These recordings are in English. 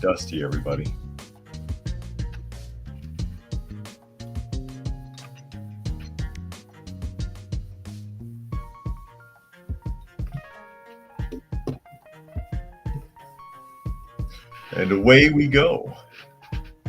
Dusty, everybody. And away we go.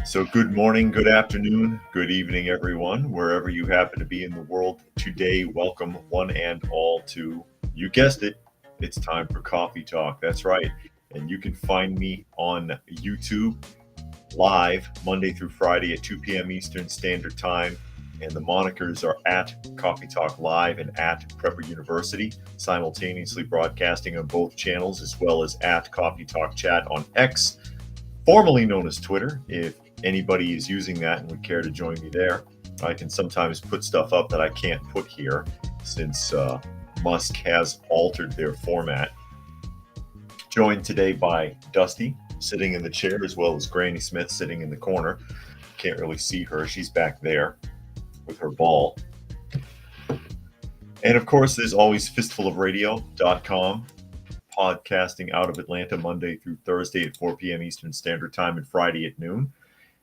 So good morning, good afternoon, good evening, everyone, wherever you happen to be in the world today. Welcome one and all to, you guessed it, it's time for Coffee Talk. That's right. And you can find me on YouTube live Monday through Friday at 2 p.m. Eastern Standard Time. And the monikers are at Coffee Talk Live and at Prepper University, simultaneously broadcasting on both channels, as well as at Coffee Talk Chat on X, formerly known as Twitter. If anybody is using that and would care to join me there, I can sometimes put stuff up that I can't put here since Musk has altered their format. Joined today by Dusty, sitting in the chair, as well as Granny Smith sitting in the corner. Can't really see her. She's back there with her ball. And of course, there's always fistfulofradio.com, podcasting out of Atlanta Monday through Thursday at 4 p.m. Eastern Standard Time and Friday at noon,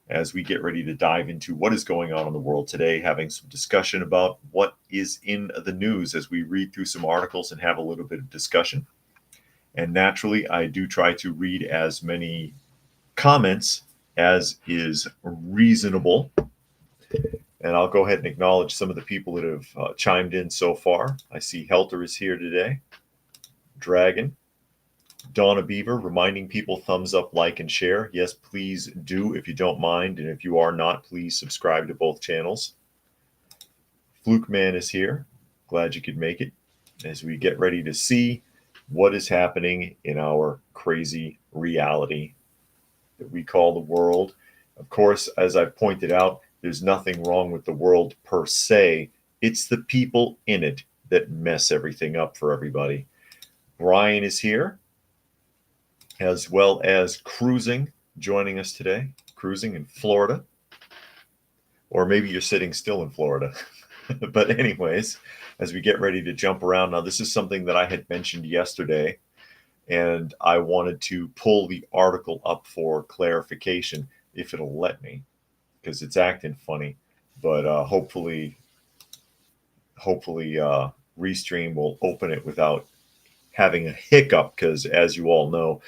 as we get ready to dive into what is going on in the world today, having some discussion about what is in the news as we read through some articles and have a little bit of discussion. And naturally, I do try to read as many comments as is reasonable. And I'll go ahead and acknowledge some of the people that have chimed in so far. I see Helter is here today. Dragon. Donna Beaver, reminding people thumbs up, like, and share. Yes, please do if you don't mind. And if you are not, please subscribe to both channels. Fluke Man is here. Glad you could make it as we get ready to see what is happening in our crazy reality that we call the world. Of course, as I've pointed out, there's nothing wrong with the world per se. It's the people in it that mess everything up for everybody. Brian is here, as well as Cruising, joining us today. Cruising in Florida. Or maybe you're sitting still in Florida. But anyways, as we get ready to jump around, now this is something that I had mentioned yesterday, and I wanted to pull the article up for clarification, if it'll let me, because it's acting funny. But hopefully Restream will open it without having a hiccup, because as you all know,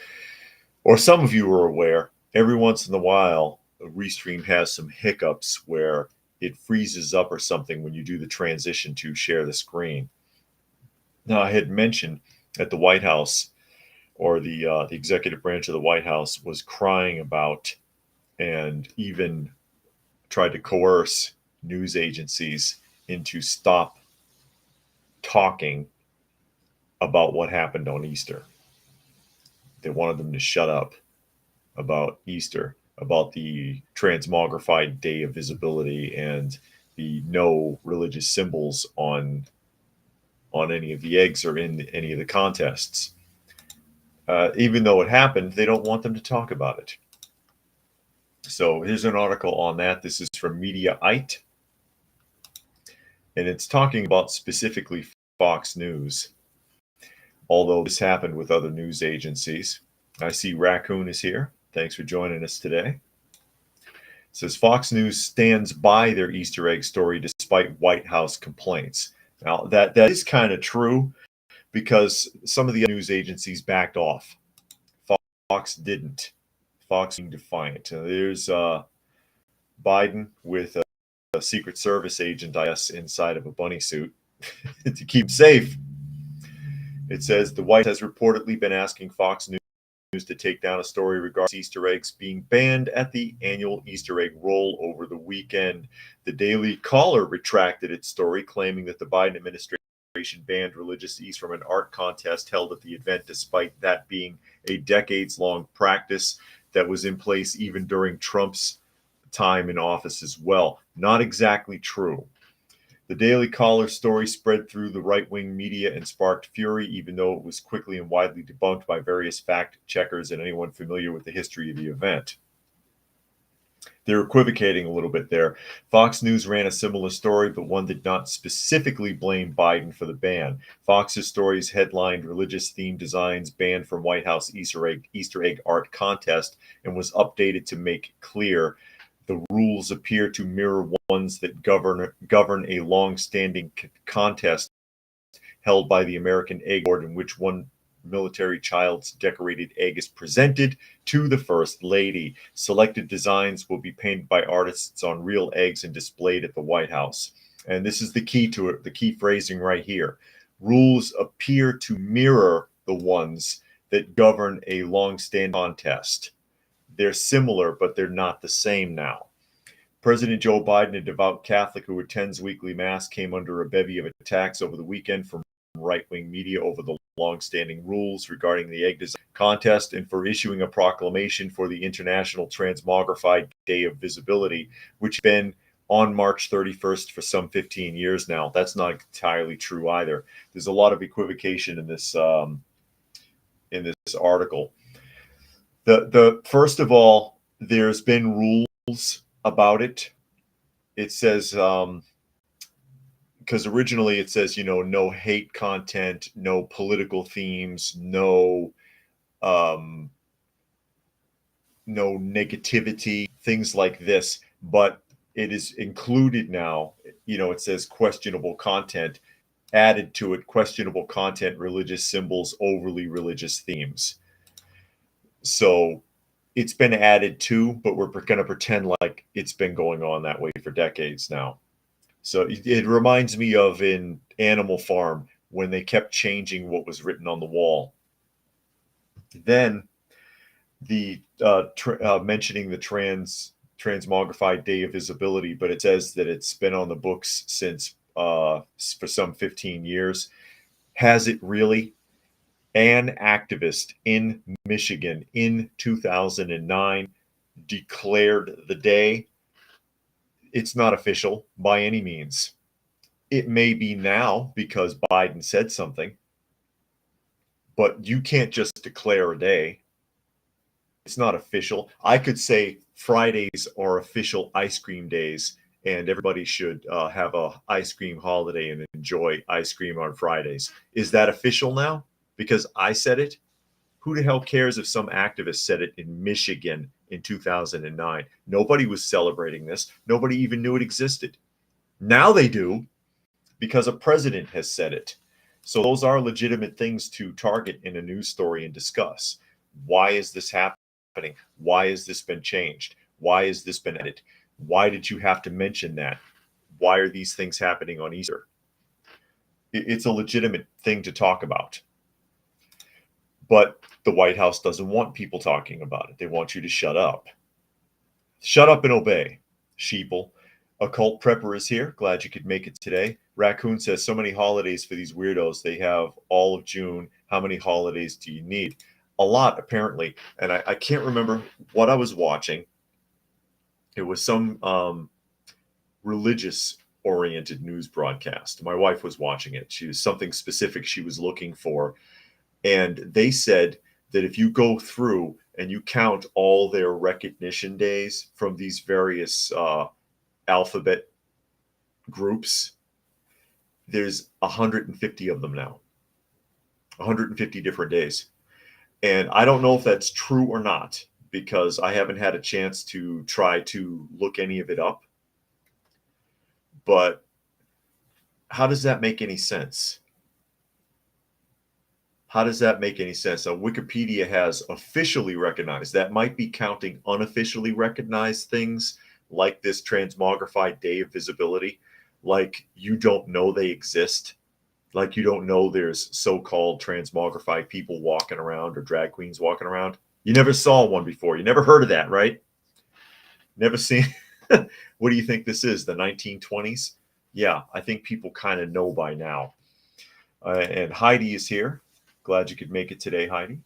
or some of you are aware, every once in a while, Restream has some hiccups where it freezes up or something when you do the transition to share the screen. Now, I had mentioned that the White House, or the executive branch of the White House, was crying about and even tried to coerce news agencies into stop talking about what happened on Easter. They wanted them to shut up about Easter, about the transmogrified day of visibility and the no religious symbols on any of the eggs or in any of the contests. Even though it happened, they don't want them to talk about it. So here's an article on that. This is from Mediaite, and it's talking about specifically Fox News, although this happened with other news agencies. I see Raccoon is here. Thanks for joining us today. It says Fox News stands by their Easter egg story despite White House complaints. Now, that is kind of true, because some of the news agencies backed off. Fox didn't. Fox being defiant. There's Biden with a Secret Service agent, I guess, inside of a bunny suit to keep safe. It says the White House has reportedly been asking Fox News to take down a story regarding Easter eggs being banned at the annual Easter egg roll over the weekend. The Daily Caller retracted its story, claiming that the Biden administration banned religious Easter from an art contest held at the event, despite that being a decades-long practice that was in place even during Trump's time in office as well. Not exactly true. The Daily Caller story spread through the right-wing media and sparked fury, even though it was quickly and widely debunked by various fact checkers and anyone familiar with the history of the event. They're equivocating a little bit there. Fox News ran a similar story, but one did not specifically blame Biden for the ban. Fox's stories headlined religious-themed designs banned from White House Easter egg art contest and was updated to make clear the rules appear to mirror ones that govern a long-standing contest held by the American Egg Board, in which one military child's decorated egg is presented to the First Lady. Selected designs will be painted by artists on real eggs and displayed at the White House. And this is the key to it, the key phrasing right here. Rules appear to mirror the ones that govern a long-standing contest. They're similar, but they're not the same now. President Joe Biden, a devout Catholic who attends weekly mass, came under a bevy of attacks over the weekend from right-wing media over the long-standing rules regarding the egg design contest and for issuing a proclamation for the International Transmogrified Day of Visibility, which has been on March 31st for some 15 years now. That's not entirely true either. There's a lot of equivocation in this article. The first of all, there's been rules about it. It says because originally it says, no hate content, no political themes, no negativity, things like this. But it is included now, it says questionable content, added to it, questionable content, religious symbols, overly religious themes. So it's been added to, but we're going to pretend like it's been going on that way for decades now. So it reminds me of in Animal Farm when they kept changing what was written on the wall. Then the mentioning the Transmogrified Day of Visibility, but it says that it's been on the books since for some 15 years. Has it really? An activist in Michigan in 2009 declared the day. It's not official by any means. It may be now because Biden said something, but you can't just declare a day. It's not official. I could say Fridays are official ice cream days, and everybody should have a ice cream holiday and enjoy ice cream on Fridays. Is that official now? Because I said it? Who the hell cares if some activist said it in Michigan in 2009? Nobody was celebrating this. Nobody even knew it existed. Now they do because a president has said it. So those are legitimate things to target in a news story and discuss. Why is this happening? Why has this been changed? Why has this been added? Why did you have to mention that? Why are these things happening on Easter? It's a legitimate thing to talk about. But the White House doesn't want people talking about it. They want you to shut up. Shut up and obey, sheeple. Occult Prepper is here. Glad you could make it today. Raccoon says, so many holidays for these weirdos. They have all of June. How many holidays do you need? A lot, apparently. And I can't remember what I was watching. It was some religious-oriented news broadcast. My wife was watching it. She was something specific she was looking for. And they said that if you go through and you count all their recognition days from these various alphabet groups, there's 150 of them now. 150 different days. And I don't know if that's true or not, because I haven't had a chance to try to look any of it up. But how does that make any sense? How does that make any sense? Now, Wikipedia has officially recognized. That might be counting unofficially recognized things like this Transmogrified Day of Visibility, like you don't know they exist, like you don't know there's so-called transmogrified people walking around or drag queens walking around. You never saw one before. You never heard of that, right? Never seen. What do you think this is, the 1920s? Yeah, I think people kind of know by now. And Heidi is here. Glad you could make it today, Heidi.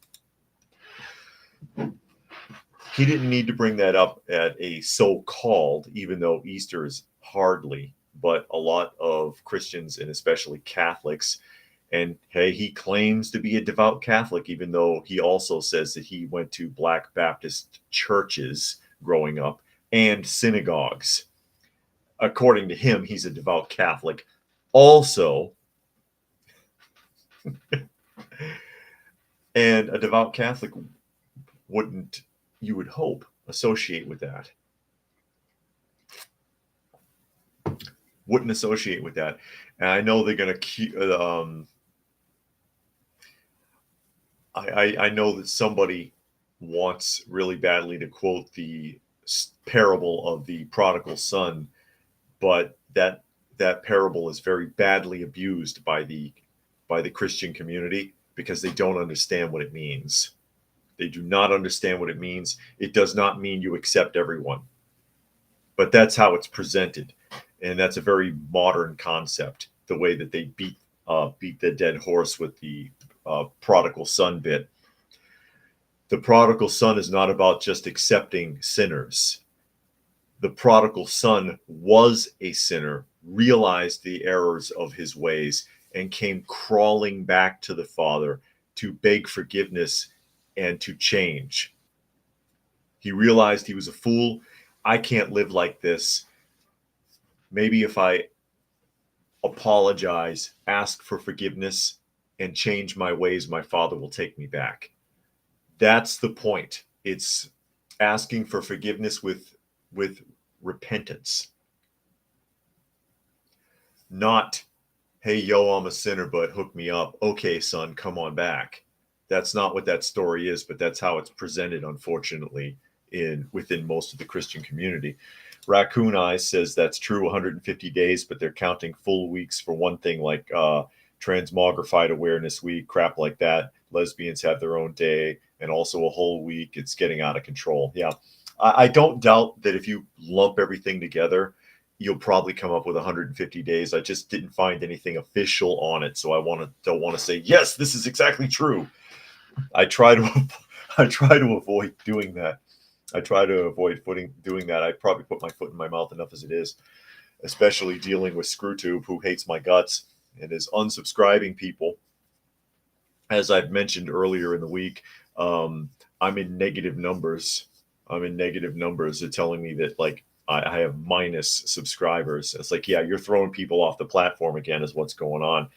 He didn't need to bring that up at a so-called, even though Easter is hardly, but a lot of Christians and especially Catholics. And hey, he claims to be a devout Catholic, even though he also says that he went to Black Baptist churches growing up. and synagogues. According to him, he's a devout Catholic. Also, and a devout Catholic wouldn't, you would hope, associate with that. Wouldn't associate with that. And I know they're going to I know that somebody wants really badly to quote the parable of the prodigal son, but that parable is very badly abused by the Christian community because they don't understand what it means. They do not understand what it means. It does not mean you accept everyone, but that's how it's presented, and that's a very modern concept. The way that they beat the dead horse with the prodigal son bit. The prodigal son is not about just accepting sinners. The prodigal son was a sinner, realized the errors of his ways, and came crawling back to the Father to beg forgiveness and to change. He realized he was a fool. I can't live like this. Maybe if I apologize, ask for forgiveness, and change my ways, my Father will take me back. That's the point. It's asking for forgiveness with repentance. Not, hey, yo, I'm a sinner, but hook me up. Okay, son, come on back. That's not what that story is, but that's how it's presented, unfortunately, within most of the Christian community. Raccoon Eyes says that's true, 150 days, but they're counting full weeks for one thing, like Transmogrified Awareness Week, crap like that. Lesbians have their own day, and also a whole week. It's getting out of control. Yeah, I don't doubt that if you lump everything together, you'll probably come up with 150 days. I just didn't find anything official on it, so don't want to say yes, this is exactly true. I try to avoid doing that. I try to avoid doing that. I probably put my foot in my mouth enough as it is, especially dealing with ScrewTube, who hates my guts and is unsubscribing people. As I've mentioned earlier in the week, I'm in negative numbers. They're telling me that, like, I have minus subscribers. It's like, yeah, you're throwing people off the platform again is what's going on.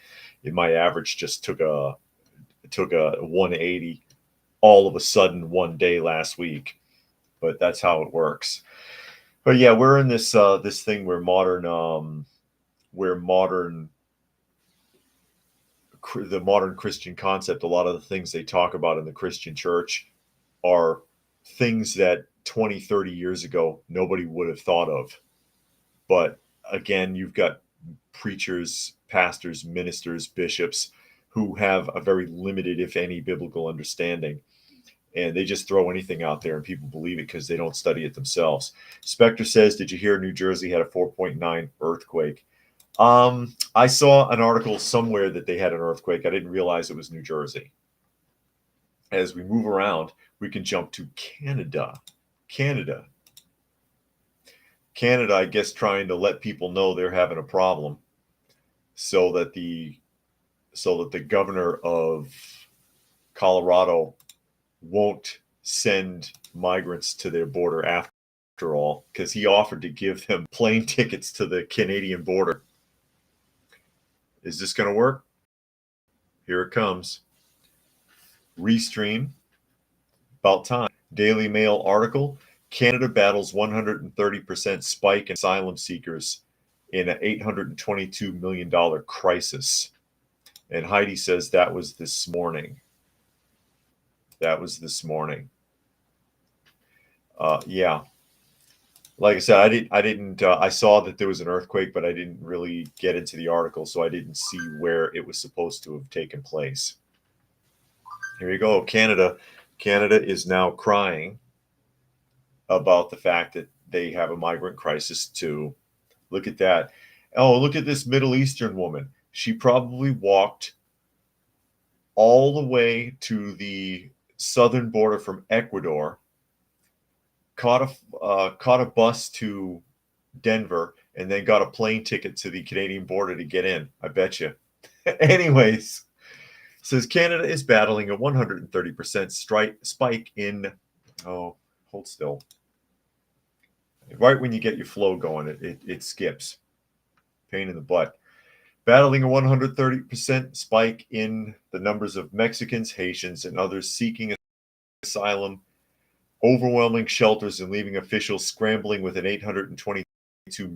And my average just took a 180 all of a sudden one day last week. But that's how it works. But yeah, we're in this thing where the modern Christian concept, a lot of the things they talk about in the Christian church are things that 20, 30 years ago nobody would have thought of. But again, you've got preachers, pastors, ministers, bishops who have a very limited, if any, biblical understanding. And they just throw anything out there and people believe it because they don't study it themselves. Spectre says, did you hear New Jersey had a 4.9 earthquake? I saw an article somewhere that they had an earthquake. I didn't realize it was New Jersey. As we move around, we can jump to Canada. Canada, I guess, trying to let people know they're having a problem so that the governor of Colorado won't send migrants to their border after all, because he offered to give them plane tickets to the Canadian border. Is this going to work? Here it comes. Restream. About time. Daily Mail article. Canada battles 130% spike in asylum seekers in an $822 million crisis. And Heidi says that was this morning. Yeah. Like I said, I saw that there was an earthquake, but I didn't really get into the article, so I didn't see where it was supposed to have taken place. Here you go. Canada is now crying about the fact that they have a migrant crisis too. Look at that. Oh, look at this Middle Eastern woman. She probably walked all the way to the southern border from Ecuador, caught a bus to Denver, and then got a plane ticket to the Canadian border to get in. I bet you. Anyways, says Canada is battling a 130% spike in. Oh, hold still. Right when you get your flow going, it skips. Pain in the butt. Battling a 130% spike in the numbers of Mexicans, Haitians, and others seeking asylum, overwhelming shelters and leaving officials scrambling with an $822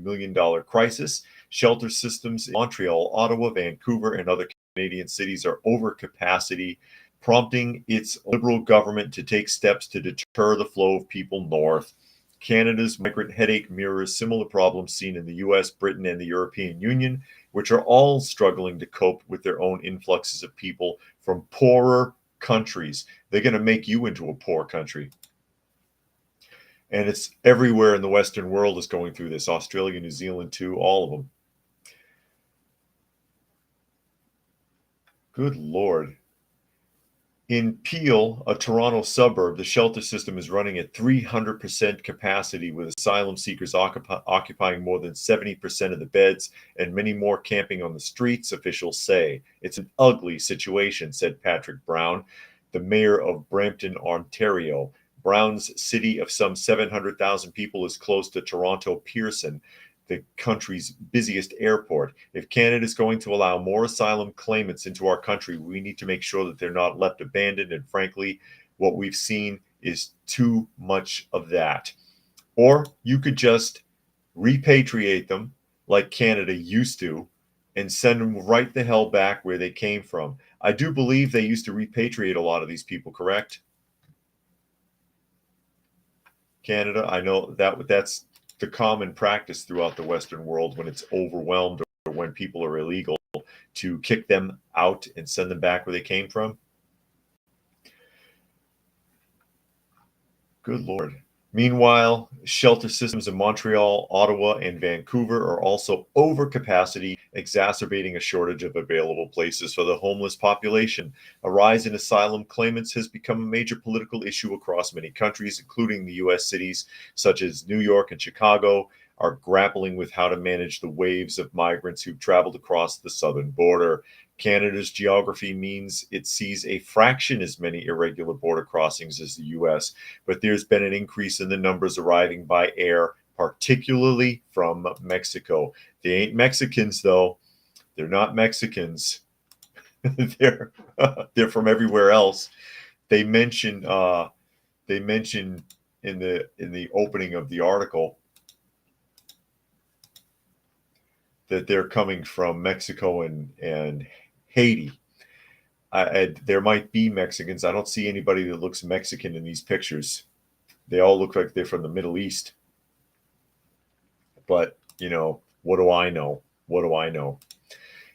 million crisis. Shelter systems in Montreal, Ottawa, Vancouver, and other Canadian cities are over capacity, prompting its Liberal government to take steps to deter the flow of people north. Canada's migrant headache mirrors similar problems seen in the US, Britain, and the European Union, which are all struggling to cope with their own influxes of people from poorer countries. They're going to make you into a poor country. And it's everywhere in the Western world is going through this. Australia, New Zealand too, all of them. Good Lord. In Peel, a Toronto suburb, the shelter system is running at 300% capacity, with asylum seekers occupying more than 70% of the beds and many more camping on the streets, officials say. It's an ugly situation, said Patrick Brown, the mayor of Brampton, Ontario. Brown's city of some 700,000 people is close to Toronto Pearson, the country's busiest airport. If Canada is going to allow more asylum claimants into our country, we need to make sure that they're not left abandoned. And frankly, what we've seen is too much of that. Or you could just repatriate them like Canada used to and send them right the hell back where they came from. I do believe they used to repatriate a lot of these people, correct? Canada, I know that's the common practice throughout the Western world when it's overwhelmed or when people are illegal, to kick them out and send them back where they came from. Good Lord. Meanwhile, shelter systems in Montreal, Ottawa, and Vancouver are also over capacity, exacerbating a shortage of available places for the homeless population. A rise in asylum claimants has become a major political issue across many countries, including the U.S. cities such as New York and Chicago are grappling with how to manage the waves of migrants who've traveled across the southern border. Canada's geography means it sees a fraction as many irregular border crossings as the U.S., but there's been an increase in the numbers arriving by air, particularly from Mexico. They ain't Mexicans, though. They're not Mexicans. they're from everywhere else. They mention in the opening of the article that they're coming from Mexico and Haiti. There might be Mexicans. I don't see anybody that looks Mexican in these pictures. They all look like they're from the Middle East. But, what do I know? What do I know?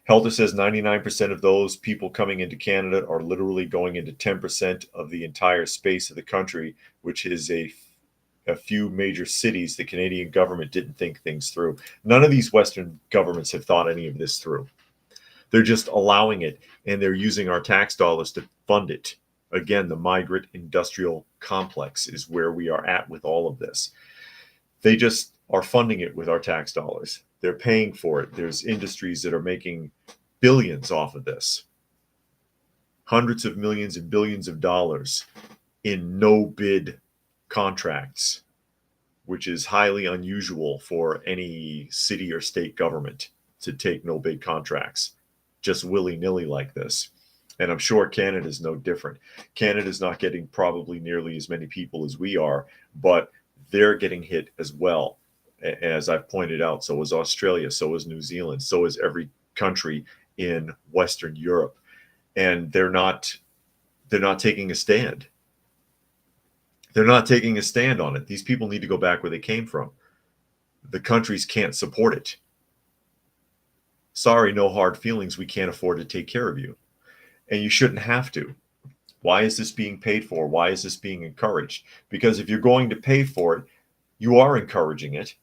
Helter says 99% of those people coming into Canada are literally going into 10% of the entire space of the country, which is a few major cities. The Canadian government didn't think things through. None of these Western governments have thought any of this through. They're just allowing it, and they're using our tax dollars to fund it. Again, the migrant industrial complex is where we are at with all of this. They just are funding it with our tax dollars. They're paying for it. There's industries that are making billions off of this. Hundreds of millions and billions of dollars in no-bid contracts, which is highly unusual for any city or state government to take no-bid contracts just willy-nilly like this. And I'm sure Canada's no different. Canada's not getting probably nearly as many people as we are, but they're getting hit as well. As I've pointed out, so is Australia, so is New Zealand, so is every country in Western Europe. And they're not taking a stand. They're not taking a stand on it. These people need to go back where they came from. The countries can't support it. Sorry, no hard feelings. We can't afford to take care of you. And you shouldn't have to. Why is this being paid for? Why is this being encouraged? Because if you're going to pay for it, you are encouraging it.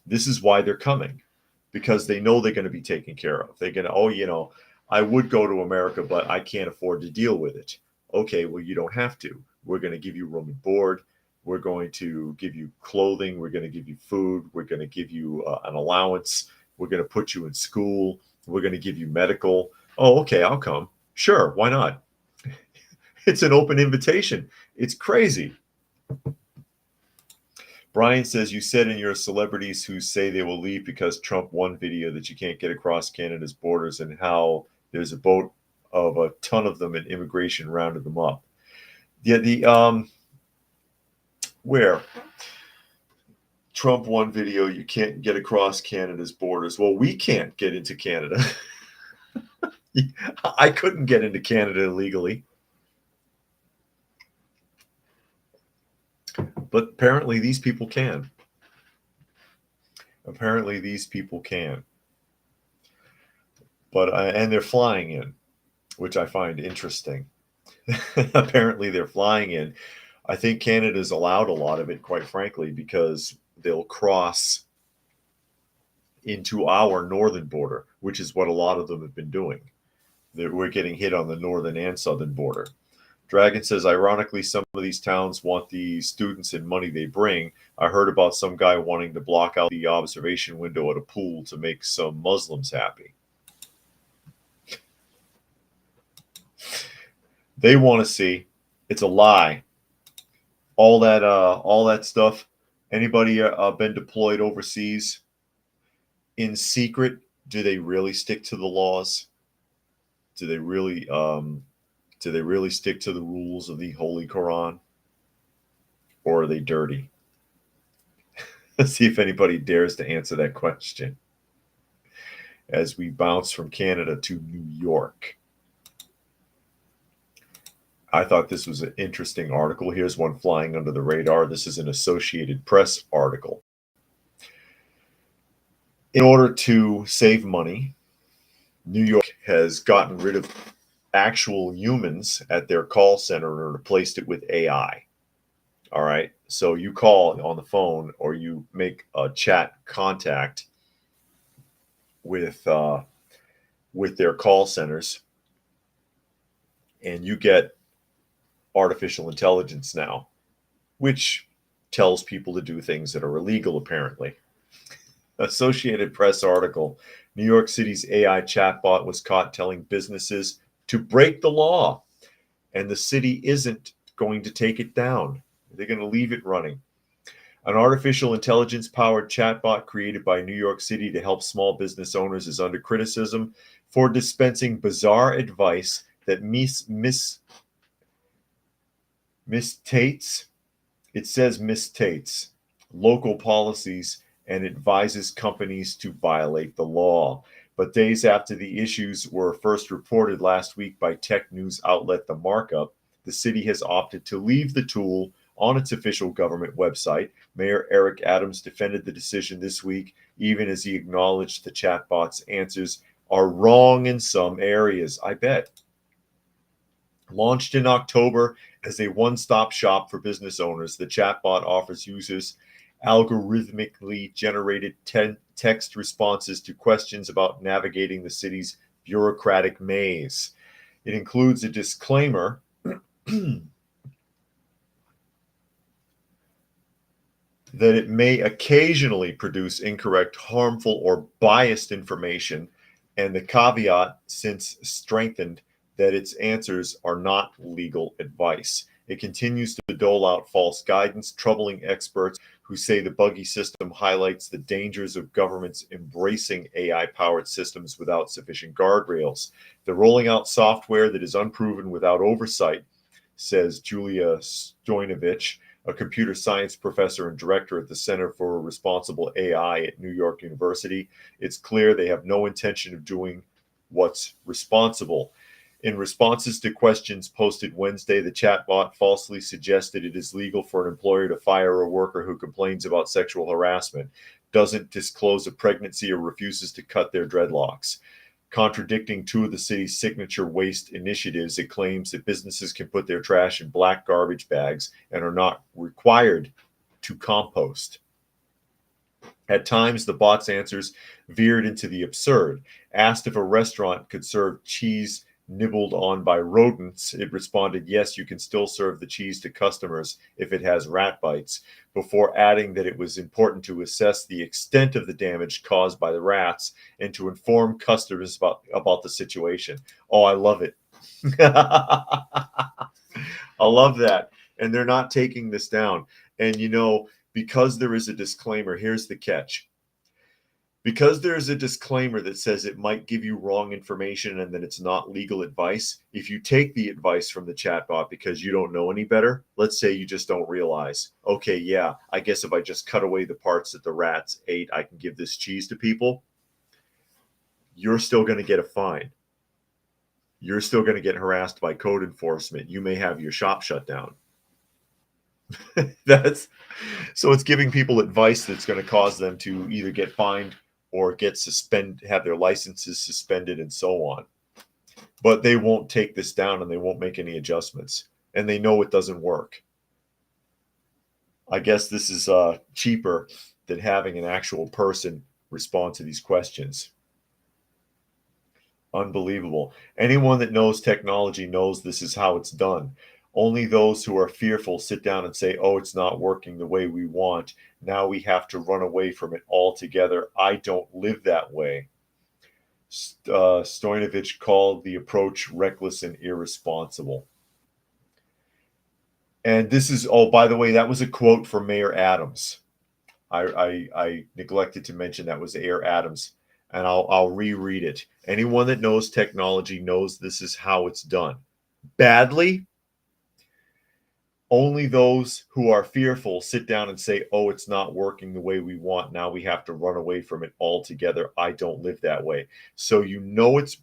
This is why they're coming. Because they know they're going to be taken care of. They're going to, I would go to America, but I can't afford to deal with it. Okay, well, you don't have to. We're going to give you room and board. We're going to give you clothing. We're going to give you food. We're going to give you an allowance. We're going to put you in school. We're going to give you medical. Oh, okay, I'll come. Sure, why not? It's an open invitation. It's crazy. Brian says, you said in your celebrities who say they will leave because Trump won video that you can't get across Canada's borders, and how there's a boat of a ton of them and immigration rounded them up. Yeah, where Trump won video, you can't get across Canada's borders. Well, we can't get into Canada. I couldn't get into Canada illegally. But apparently these people can. Apparently these people can. But and they're flying in, which I find interesting. Apparently they're flying in. I think Canada's allowed a lot of it, quite frankly, because they'll cross into our northern border, which is what a lot of them have been doing. We're getting hit on the northern and southern border. Dragon says, ironically, some of these towns want the students and money they bring. I heard about some guy wanting to block out the observation window at a pool to make some Muslims happy. They want to see. It's a lie. All that stuff. Anybody been deployed overseas in secret? Do they really stick to the laws? Do they really stick to the rules of the Holy Quran? Or are they dirty? Let's see if anybody dares to answer that question as we bounce from Canada to New York. I thought this was an interesting article. Here's one flying under the radar. This is an Associated Press article. In order to save money, New York has gotten rid of actual humans at their call center and replaced it with AI. All right. So you call on the phone or you make a chat contact with their call centers, and you get artificial intelligence now, which tells people to do things that are illegal, apparently. Associated Press article, New York City's AI chatbot was caught telling businesses to break the law, and the city isn't going to take it down. They're going to leave it running. An artificial intelligence-powered chatbot created by New York City to help small business owners is under criticism for dispensing bizarre advice that misstates, it says misstates, local policies and advises companies to violate the law. But days after the issues were first reported last week by tech news outlet The Markup, the city has opted to leave the tool on its official government website. Mayor Eric Adams defended the decision this week, even as he acknowledged the chatbot's answers are wrong in some areas. I bet. Launched in October as a one-stop shop for business owners, the chatbot offers users algorithmically generated text responses to questions about navigating the city's bureaucratic maze. It includes a disclaimer that it may occasionally produce incorrect, harmful, or biased information, and the caveat, since strengthened, that its answers are not legal advice. It continues to dole out false guidance, troubling experts who say the buggy system highlights the dangers of governments embracing AI-powered systems without sufficient guardrails. They're rolling out software that is unproven without oversight, says Julia Stojnovic, a computer science professor and director at the Center for Responsible AI at New York University. It's clear they have no intention of doing what's responsible. In responses to questions posted Wednesday, the chatbot falsely suggested it is legal for an employer to fire a worker who complains about sexual harassment, doesn't disclose a pregnancy, or refuses to cut their dreadlocks. Contradicting two of the city's signature waste initiatives, it claims that businesses can put their trash in black garbage bags and are not required to compost. At times, the bot's answers veered into the absurd. Asked if a restaurant could serve cheese nibbled on by rodents, it responded, yes, you can still serve the cheese to customers if it has rat bites, before adding that it was important to assess the extent of the damage caused by the rats and to inform customers about the situation. Oh, I love it. I love that. And they're not taking this down. And, you know, because there is a disclaimer, here's the catch. Because there's a disclaimer that says it might give you wrong information and that it's not legal advice, if you take the advice from the chatbot because you don't know any better, let's say you just don't realize, okay, yeah, I guess if I just cut away the parts that the rats ate, I can give this cheese to people, you're still going to get a fine. You're still going to get harassed by code enforcement. You may have your shop shut down. So it's giving people advice that's going to cause them to either get fined or have their licenses suspended and so on. But they won't take this down and they won't make any adjustments. And they know it doesn't work. I guess this is cheaper than having an actual person respond to these questions. Unbelievable. Anyone that knows technology knows this is how it's done. Only those who are fearful sit down and say, oh, it's not working the way we want. Now we have to run away from it altogether. I don't live that way. Stoyanovich called the approach reckless and irresponsible. And this is, oh, by the way, that was a quote from Mayor Adams. I neglected to mention that was Mayor Adams. And I'll reread it. Anyone that knows technology knows this is how it's done. Badly? Only those who are fearful sit down and say, oh, it's not working the way we want. Now we have to run away from it altogether. I don't live that way. So you know it's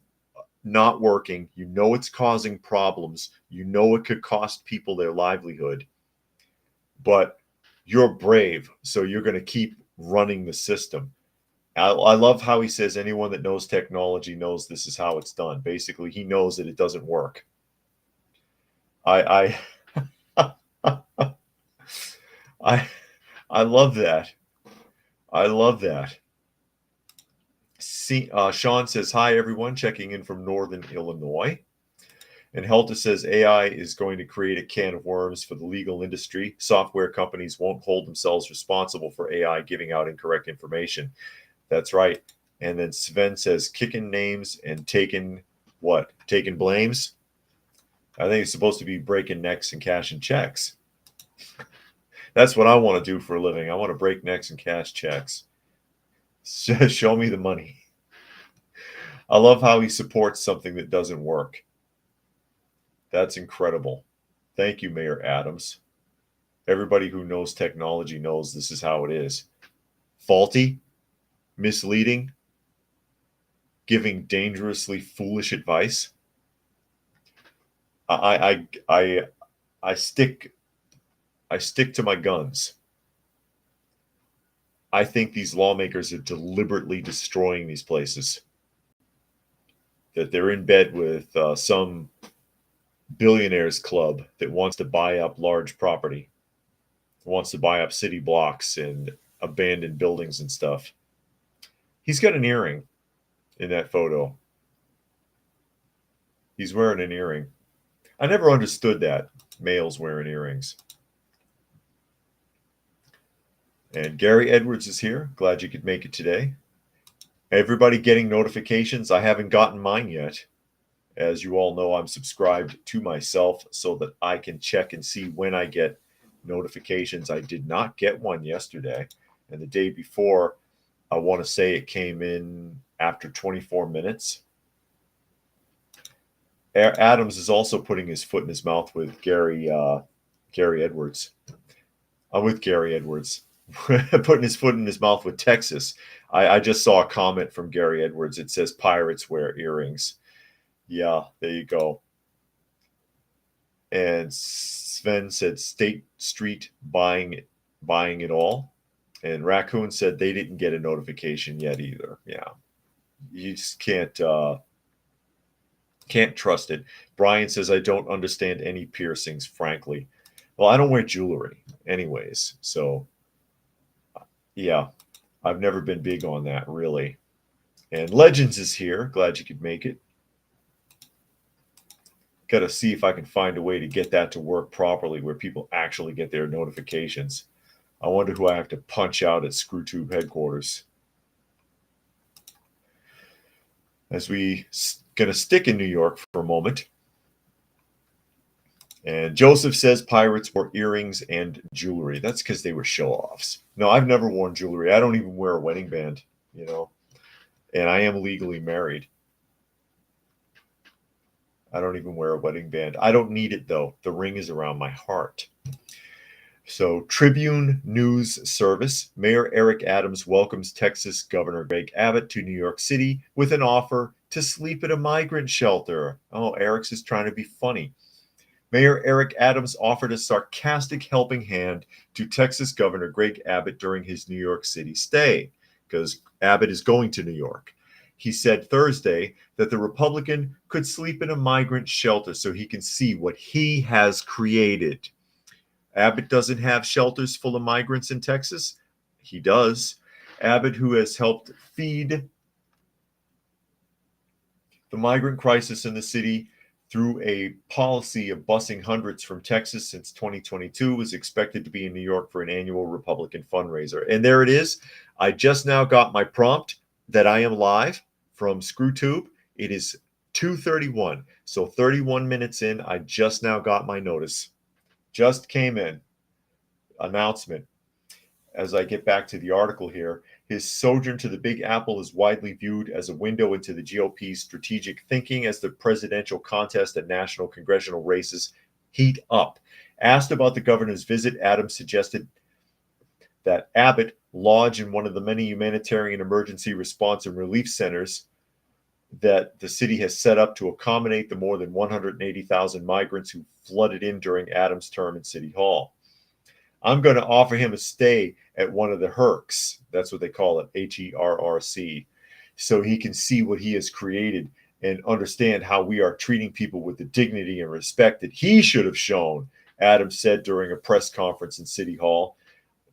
not working. You know it's causing problems. You know it could cost people their livelihood. But you're brave, so you're going to keep running the system. I love how he says anyone that knows technology knows this is how it's done. Basically, he knows that it doesn't work. I love that. I love that. Sean says, hi, everyone, checking in from Northern Illinois. And Helta says AI is going to create a can of worms for the legal industry. Software companies won't hold themselves responsible for AI giving out incorrect information. That's right. And then Sven says, kicking names and taking what? Taking blames? I think it's supposed to be breaking necks and cashing checks. That's what I want to do for a living. I want to break necks and cash checks. Show me the money. I love how he supports something that doesn't work. That's incredible. Thank you, Mayor Adams. Everybody who knows technology knows this is how it is. Faulty, misleading, giving dangerously foolish advice. I stick to my guns. I think these lawmakers are deliberately destroying these places. That they're in bed with some billionaires club that wants to buy up large property, wants to buy up city blocks and abandoned buildings and stuff. He's got an earring in that photo. He's wearing an earring. I never understood that, males wearing earrings. And Gary Edwards is here. Glad you could make it today. Everybody getting notifications. I haven't gotten mine yet. As you all know, I'm subscribed to myself so that I can check and see when I get notifications. I did not get one yesterday. And the day before, I want to say it came in after 24 minutes. Adams is also putting his foot in his mouth with Gary Edwards. With Gary Edwards. Putting his foot in his mouth with Texas. I just saw a comment from Gary Edwards. It says pirates wear earrings. Yeah, there you go. And Sven said State Street buying it all. And Raccoon said they didn't get a notification yet either. Yeah, you just can't trust it. Brian says I don't understand any piercings, frankly. Well, I don't wear jewelry anyways, so yeah, I've never been big on that really. And Legends is here. Glad you could make it. Got to see if I can find a way to get that to work properly where people actually get their notifications. I wonder who I have to punch out at ScrewTube headquarters. As we going to stick in New York for a moment. And Joseph says pirates wore earrings and jewelry. That's because they were show-offs. No, I've never worn jewelry. I don't even wear a wedding band, and I am legally married. I don't even wear a wedding band. I don't need it, though. The ring is around my heart. So, Tribune News Service, Mayor Eric Adams welcomes Texas Governor Greg Abbott to New York City with an offer to sleep at a migrant shelter. Oh, Eric's is trying to be funny. Mayor Eric Adams offered a sarcastic helping hand to Texas Governor Greg Abbott during his New York City stay, because Abbott is going to New York. He said Thursday that the Republican could sleep in a migrant shelter so he can see what he has created. Abbott doesn't have shelters full of migrants in Texas. He does. Abbott, who has helped feed the migrant crisis in the city through a policy of busing hundreds from Texas since 2022, is expected to be in New York for an annual Republican fundraiser. And there it is. I just now got my prompt that I am live from ScrewTube. It is 2:31. So 31 minutes in, I just now got my notice. Just came in. Announcement. As I get back to the article here, his sojourn to the Big Apple is widely viewed as a window into the GOP's strategic thinking as the presidential contest and national congressional races heat up. Asked about the governor's visit, Adams suggested that Abbott lodge in one of the many humanitarian emergency response and relief centers that the city has set up to accommodate the more than 180,000 migrants who flooded in during Adams' term in City Hall. I'm going to offer him a stay at one of the HERCs. That's what they call it, HERRC, so he can see what he has created and understand how we are treating people with the dignity and respect that he should have shown, Adams said during a press conference in City Hall.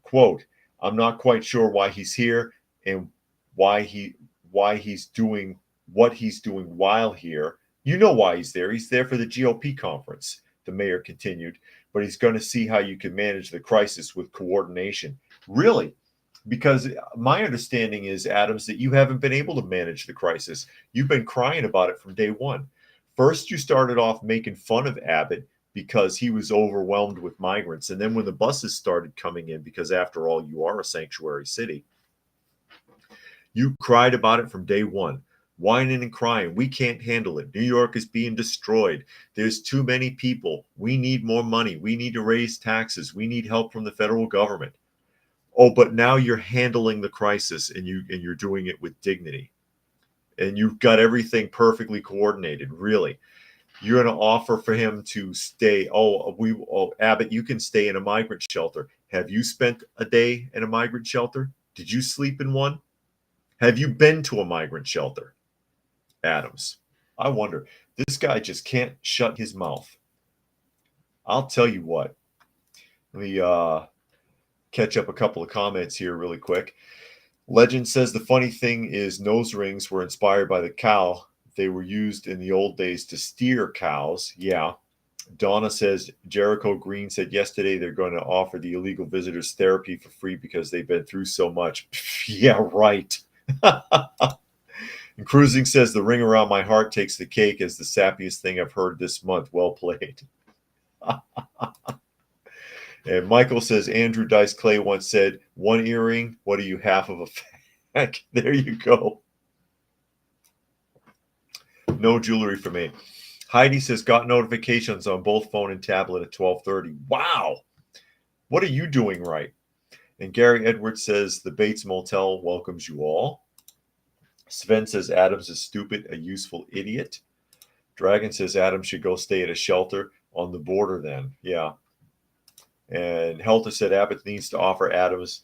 Quote, I'm not quite sure why he's here and why he's doing what he's doing while here. You know why he's there. He's there for the GOP conference, the mayor continued, but he's going to see how you can manage the crisis with coordination. Really? Because my understanding is, Adams, that you haven't been able to manage the crisis. You've been crying about it from day one. First, you started off making fun of Abbott because he was overwhelmed with migrants. And then when the buses started coming in, because after all, you are a sanctuary city, you cried about it from day one, whining and crying. We can't handle it. New York is being destroyed. There's too many people. We need more money. We need to raise taxes. We need help from the federal government. Oh, but now you're handling the crisis and you're doing it with dignity. And you've got everything perfectly coordinated, really. You're going to offer for him to stay. Abbott, you can stay in a migrant shelter. Have you spent a day in a migrant shelter? Did you sleep in one? Have you been to a migrant shelter? Adams. I wonder. This guy just can't shut his mouth. I'll tell you what. Let me catch up a couple of comments here really quick. Legend says the funny thing is nose rings were inspired by the cow. They were used in the old days to steer cows. Yeah. Donna says Jericho Green said yesterday they're going to offer the illegal visitors therapy for free because they've been through so much. Yeah, right. And Cruising says the ring around my heart takes the cake as the sappiest thing I've heard this month. Well played. And Michael says Andrew Dice Clay once said, one earring, what are you, half of a fag? There you go. No jewelry for me. Heidi says got notifications on both phone and tablet at 12:30. Wow. What are you doing right? And Gary Edwards says the Bates Motel welcomes you all. Sven says Adams is stupid, a useful idiot. Dragon says Adams should go stay at a shelter on the border then. Yeah. And Helter said Abbott needs to offer Adams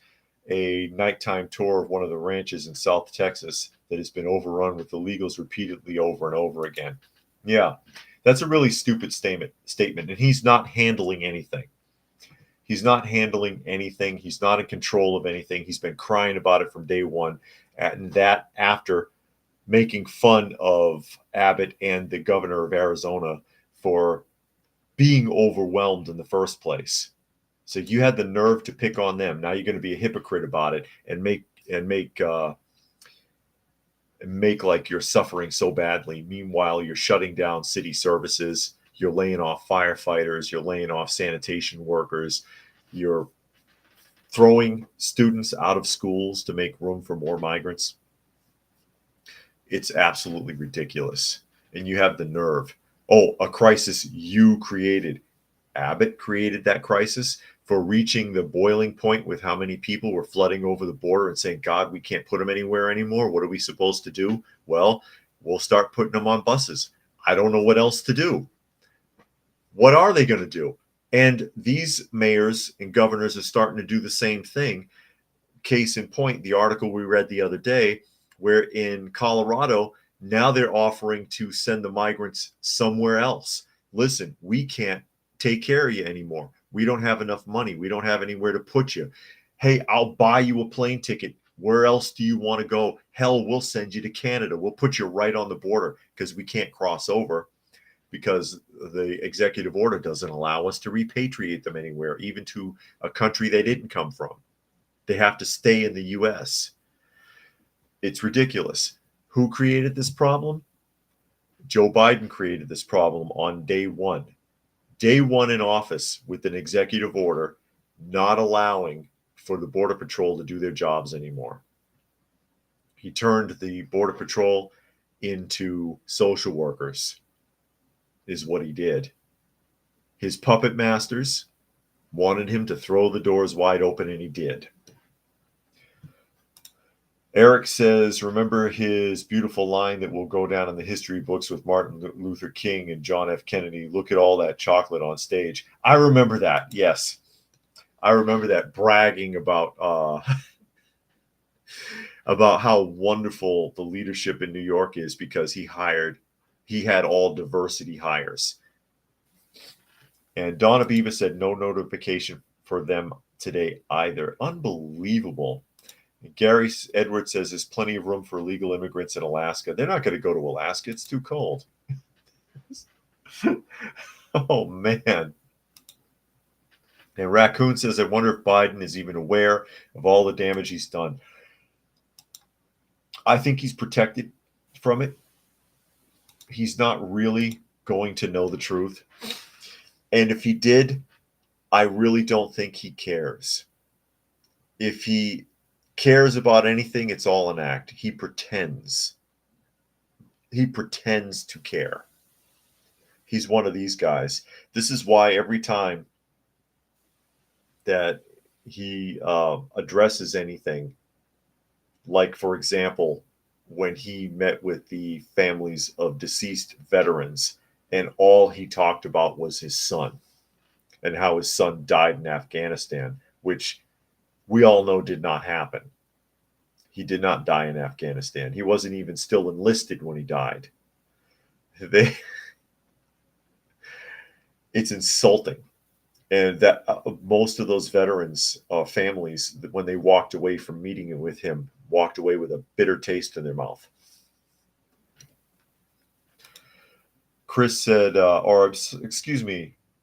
a nighttime tour of one of the ranches in South Texas that has been overrun with illegals repeatedly over and over again. Yeah, that's a really stupid statement. And he's not handling anything. He's not handling anything. He's not in control of anything. He's been crying about it from day one. And that after making fun of Abbott and the governor of Arizona for being overwhelmed in the first place. So you had the nerve to pick on them. Now you're going to be a hypocrite about it and make like you're suffering so badly. Meanwhile, you're shutting down city services. You're laying off firefighters, you're laying off sanitation workers, you're throwing students out of schools to make room for more migrants. It's absolutely ridiculous. And you have the nerve. Oh, a crisis you created. Abbott created that crisis for reaching the boiling point with how many people were flooding over the border and saying, God, we can't put them anywhere anymore. What are we supposed to do? Well, we'll start putting them on buses. I don't know what else to do. What are they going to do? And these mayors and governors are starting to do the same thing. Case in point, the article we read the other day, where in Colorado, now they're offering to send the migrants somewhere else. Listen, we can't take care of you anymore. We don't have enough money. We don't have anywhere to put you. Hey, I'll buy you a plane ticket. Where else do you want to go? Hell, we'll send you to Canada. We'll put you right on the border because we can't cross over, because the executive order doesn't allow us to repatriate them anywhere, even to a country they didn't come from. They have to stay in the U.S. It's ridiculous. Who created this problem? Joe Biden created this problem on day one. Day one in office with an executive order not allowing for the Border Patrol to do their jobs anymore. He turned the Border Patrol into social workers, is what he did. His puppet masters wanted him to throw the doors wide open, and he did. Eric says, remember his beautiful line that will go down in the history books with Martin Luther King and John F. Kennedy, look at all that chocolate on stage. I remember that, yes. I remember that, bragging about how wonderful the leadership in New York is because he had all diversity hires. And Donna Beaver said no notification for them today either. Unbelievable. Gary Edwards says there's plenty of room for illegal immigrants in Alaska. They're not going to go to Alaska. It's too cold. Oh, man. And Raccoon says, I wonder if Biden is even aware of all the damage he's done. I think he's protected from it. He's not really going to know the truth. And if he did, I really don't think he cares. If he cares about anything, it's all an act. He pretends. He pretends to care. He's one of these guys. This is why every time that he addresses anything, like, for example, when he met with the families of deceased veterans, and all he talked about was his son and how his son died in Afghanistan, which we all know did not happen. He did not die in Afghanistan. He wasn't even still enlisted when he died. It's insulting. And that most of those veterans' families, when they walked away from meeting with him, walked away with a bitter taste in their mouth. Chris said,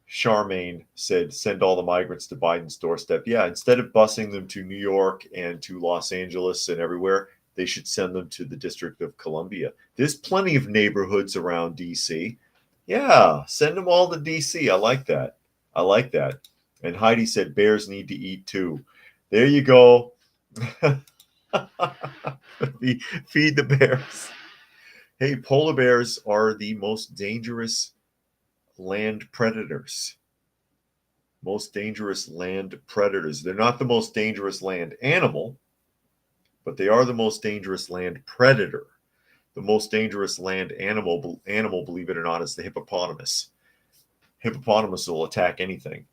Charmaine said, send all the migrants to Biden's doorstep. Yeah, instead of busing them to New York and to Los Angeles and everywhere, they should send them to the District of Columbia. There's plenty of neighborhoods around D.C. Yeah, send them all to D.C. I like that. I like that. And Heidi said, bears need to eat too. There you go. Feed the bears. Hey, polar bears are the most dangerous land predators. Most dangerous land predators. They're not the most dangerous land animal, but they are the most dangerous land predator. The most dangerous land animal, believe it or not, is the hippopotamus. Hippopotamus will attack anything.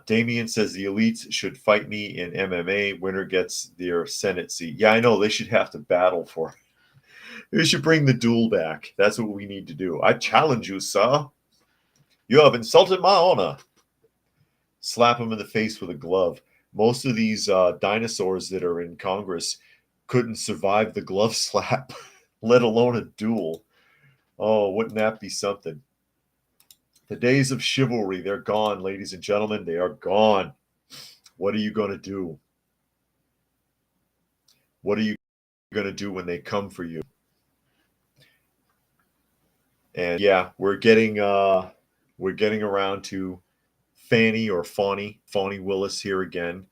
Damien says the elites should fight me in MMA. Winner gets their Senate seat. Yeah, I know. They should have to battle for it. They should bring the duel back. That's what we need to do. I challenge you, sir. You have insulted my honor. Slap him in the face with a glove. Most of these dinosaurs that are in Congress couldn't survive the glove slap, let alone a duel. Oh, wouldn't that be something? The days of chivalry, they're gone, ladies and gentlemen. They are gone. What are you going to do? What are you going to do when they come for you? And yeah, we're getting around to Fani Willis here again.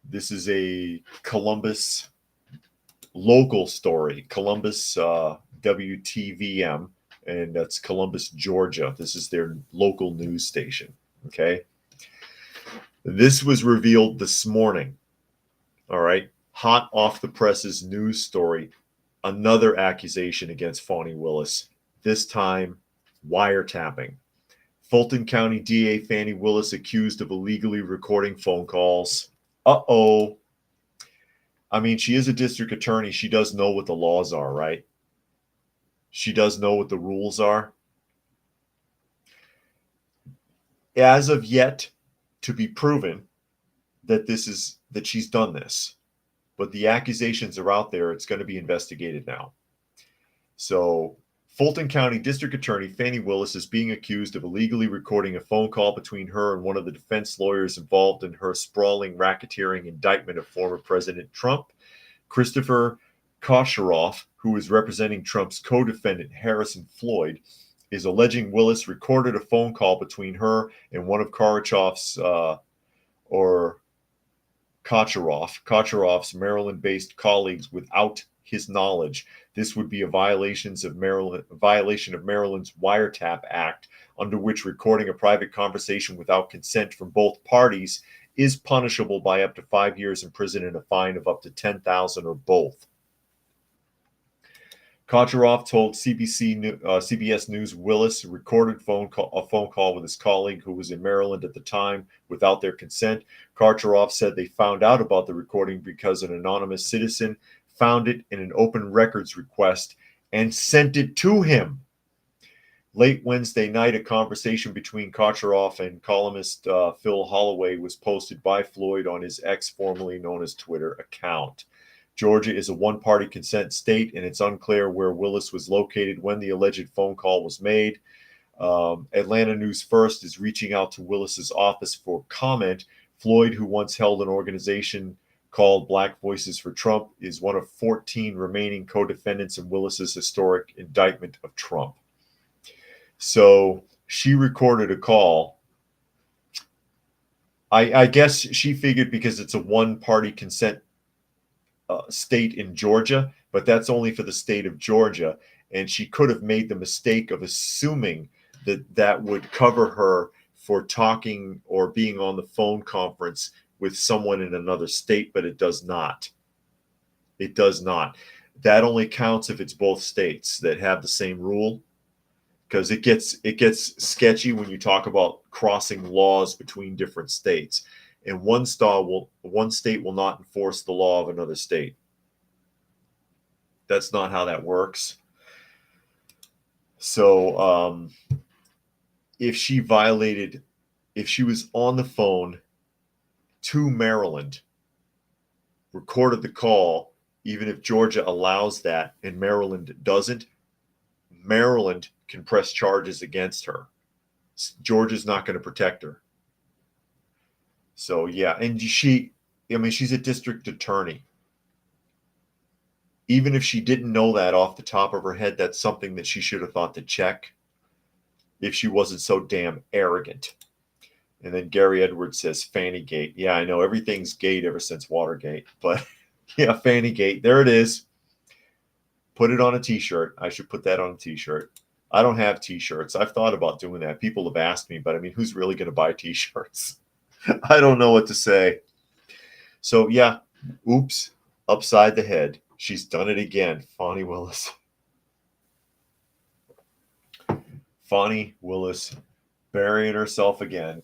This is a Columbus local story, Columbus WTVM, and that's Columbus, Georgia. This is their local news station. Okay. This was revealed this morning. All right. Hot off the presses news story. Another accusation against Fani Willis, this time wiretapping. Fulton County DA Fani Willis accused of illegally recording phone calls. Uh-oh. I mean, she is a district attorney. She does know what the laws are, right? She does know what the rules are. As of yet to be proven that she's done this. But the accusations are out there. It's going to be investigated now. So Fulton County District Attorney Fani Willis is being accused of illegally recording a phone call between her and one of the defense lawyers involved in her sprawling racketeering indictment of former President Trump. Christopher Kocharoff, who is representing Trump's co-defendant Harrison Floyd, is alleging Willis recorded a phone call between her and one of Kocharoff's Maryland-based colleagues without his knowledge. This would be a violation of Maryland's Wiretap Act, under which recording a private conversation without consent from both parties is punishable by up to 5 years in prison and a fine of up to $10,000 or both. Kocharoff told CBS News Willis recorded a phone call with his colleague who was in Maryland at the time without their consent. Kocharoff said they found out about the recording because an anonymous citizen found it in an open records request and sent it to him. Late Wednesday night, a conversation between Kocharoff and columnist Phil Holloway was posted by Floyd on his X, formerly known as Twitter, account. Georgia is a one-party consent state, and it's unclear where Willis was located when the alleged phone call was made. Atlanta News First is reaching out to Willis's office for comment. Floyd, who once held an organization called Black Voices for Trump, is one of 14 remaining co-defendants in Willis's historic indictment of Trump. So she recorded a call. I guess she figured because it's a one-party consent state in Georgia, but that's only for the state of Georgia. And she could have made the mistake of assuming that that would cover her for talking or being on the phone conference with someone in another state, but it does not. It does not. That only counts if it's both states that have the same rule, because it gets sketchy when you talk about crossing laws between different states. And one state will not enforce the law of another state. That's not how that works. So if she was on the phone to Maryland, recorded the call, even if Georgia allows that and Maryland doesn't, Maryland can press charges against her. Georgia's not going to protect her. So yeah, and she's a district attorney. Even if she didn't know that off the top of her head, that's something that she should have thought to check if she wasn't so damn arrogant. And then Gary Edwards says Fannygate. Yeah, I know everything's gate ever since Watergate, but yeah, Fannygate. There it is. Put it on a t-shirt. I should put that on a t-shirt. I don't have t-shirts. I've thought about doing that. People have asked me, but I mean, who's really going to buy t-shirts? I don't know what to say. So yeah, oops, upside the head. She's done it again. Fani Willis. Fani Willis burying herself again.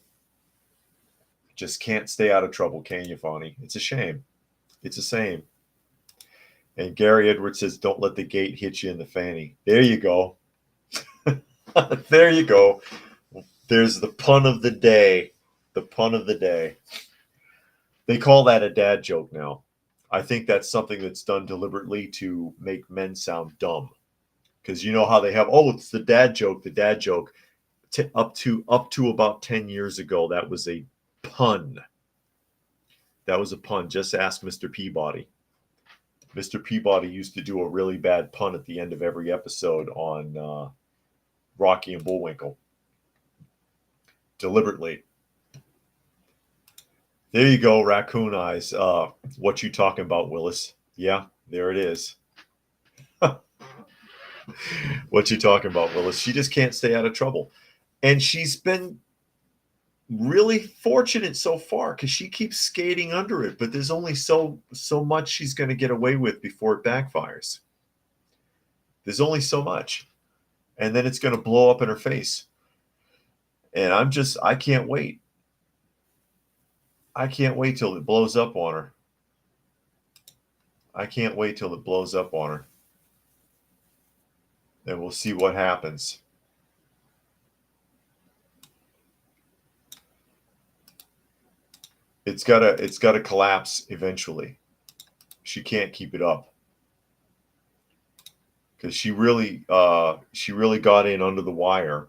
Just can't stay out of trouble, can you, Fani? It's a shame. It's a shame. And Gary Edwards says, don't let the gate hit you in the fanny. There you go. There you go. There's the pun of the day. The pun of the day. They call that a dad joke now. I think that's something that's done deliberately to make men sound dumb. Because you know how they have, oh, it's the dad joke, the dad joke. Up to about 10 years ago, that was a pun. That was a pun. Just ask Mr. Peabody. Mr. Peabody used to do a really bad pun at the end of every episode on Rocky and Bullwinkle. Deliberately. There you go, raccoon eyes. What you talking about, Willis? Yeah, there it is. What you talking about, Willis? She just can't stay out of trouble. And she's been really fortunate so far because she keeps skating under it, but there's only so much she's going to get away with before it backfires. There's only so much. And then it's going to blow up in her face. And I can't wait. I can't wait till it blows up on her. I can't wait till it blows up on her. And we'll see what happens. It's gotta collapse eventually. She can't keep it up. Because she really got in under the wire.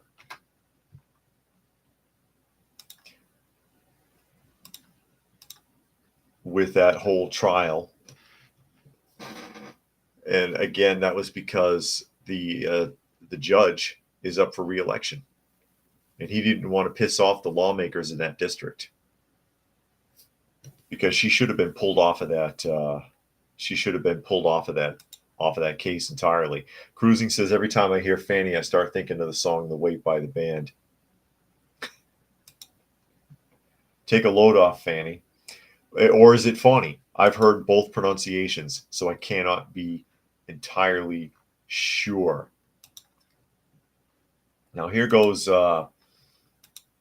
With that whole trial. And again, that was because the judge is up for re-election. And he didn't want to piss off the lawmakers in that district. Because she should have been pulled off of that. She should have been pulled off of that case entirely. Cruising says, every time I hear Fanny, I start thinking of the song The Weight by the Band. Take a load off, Fanny. Or is it Fanny? I've heard both pronunciations, so I cannot be entirely sure. Now here goes